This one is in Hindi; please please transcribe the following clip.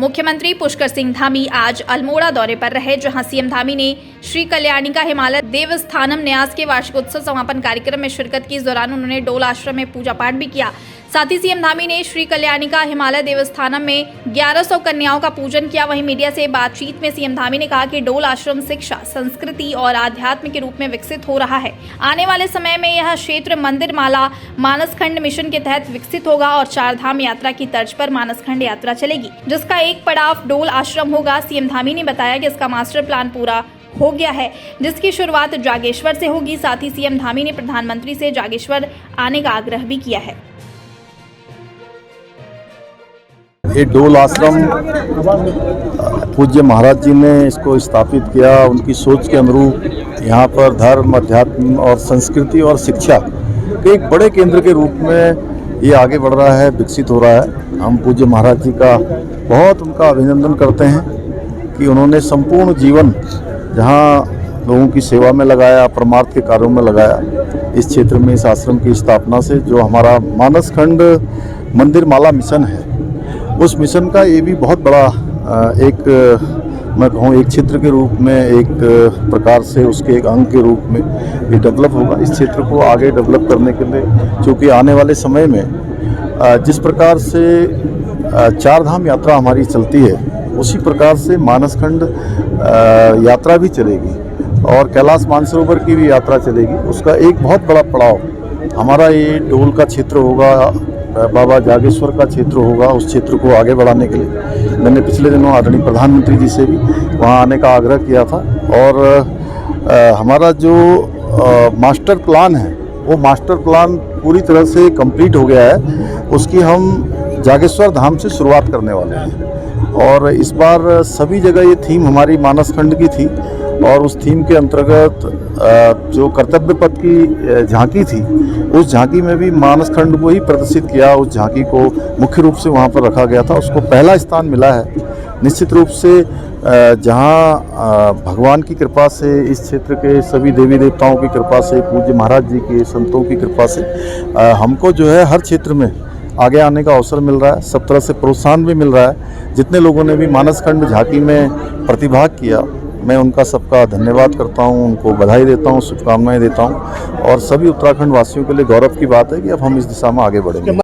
मुख्यमंत्री पुष्कर सिंह धामी आज अल्मोड़ा दौरे पर रहे, जहां सीएम धामी ने श्री कल्याणिका हिमालय देवस्थानम न्यास के वार्षिकोत्सव समापन कार्यक्रम में शिरकत की। इस दौरान उन्होंने डोल आश्रम में पूजा पाठ भी किया। साथ ही सीएम धामी ने श्री कल्याणिका हिमालय देवस्थानम में 1100 कन्याओं का पूजन किया। वहीं मीडिया से बातचीत में सीएम धामी ने कहा कि डोल आश्रम शिक्षा, संस्कृति और आध्यात्म के रूप में विकसित हो रहा है। आने वाले समय में यह क्षेत्र मंदिर माला मानसखंड मिशन के तहत विकसित होगा और 4 धाम यात्रा की तर्ज पर मानसखंड यात्रा चलेगी, जिसका एक पड़ाव डोल आश्रम होगा। सीएम धामी ने बताया कि इसका मास्टर प्लान पूरा हो गया है, जिसकी शुरुआत जागेश्वर से होगी। साथ ही सीएम धामी ने प्रधानमंत्री से जागेश्वर आने का आग्रह भी किया है। ये डोल आश्रम पूज्य महाराज जी ने इसको स्थापित किया। उनकी सोच के अनुरूप यहाँ पर धर्म, अध्यात्म और संस्कृति और शिक्षा के एक बड़े केंद्र के रूप में ये आगे बढ़ रहा है, विकसित हो रहा है। हम पूज्य महाराज जी का बहुत उनका अभिनंदन करते हैं कि उन्होंने संपूर्ण जीवन जहाँ लोगों की सेवा में लगाया, परमार्थ के कार्यों में लगाया। इस क्षेत्र में इस आश्रम की स्थापना से जो हमारा मानसखंड मंदिर माला मिशन है, उस मिशन का ये भी बहुत बड़ा एक मैं कहूँ एक क्षेत्र के रूप में, एक प्रकार से उसके एक अंग के रूप में ये डेवलप होगा। इस क्षेत्र को आगे डेवलप करने के लिए, क्योंकि आने वाले समय में जिस प्रकार से 4 धाम यात्रा हमारी चलती है, उसी प्रकार से मानसखंड यात्रा भी चलेगी और कैलाश मानसरोवर की भी यात्रा चलेगी। उसका एक बहुत बड़ा पड़ाव हमारा ये डोल का क्षेत्र होगा, बाबा जागेश्वर का क्षेत्र होगा। उस क्षेत्र को आगे बढ़ाने के लिए मैंने पिछले दिनों आदरणीय प्रधानमंत्री जी से भी वहाँ आने का आग्रह किया था और हमारा जो मास्टर प्लान है, वो मास्टर प्लान पूरी तरह से कंप्लीट हो गया है। उसकी हम जागेश्वर धाम से शुरुआत करने वाले हैं और इस बार सभी जगह ये थीम हमारी मानसखंड की थी और उस थीम के अंतर्गत जो कर्तव्य पथ की झांकी थी, उस झांकी में भी मानसखंड को ही प्रदर्शित किया। उस झांकी को मुख्य रूप से वहाँ पर रखा गया था, उसको पहला स्थान मिला है। निश्चित रूप से जहाँ भगवान की कृपा से, इस क्षेत्र के सभी देवी देवताओं की कृपा से, पूज्य महाराज जी के संतों की कृपा से हमको जो है हर क्षेत्र में आगे आने का अवसर मिल रहा है। सब तरह से प्रोत्साहन भी मिल रहा है। जितने लोगों ने भी मानसखंड झांकी में प्रतिभाग किया, मैं उनका सबका धन्यवाद करता हूं, उनको बधाई देता हूं, शुभकामनाएं देता हूं और सभी उत्तराखंड वासियों के लिए गौरव की बात है कि अब हम इस दिशा में आगे बढ़ेंगे।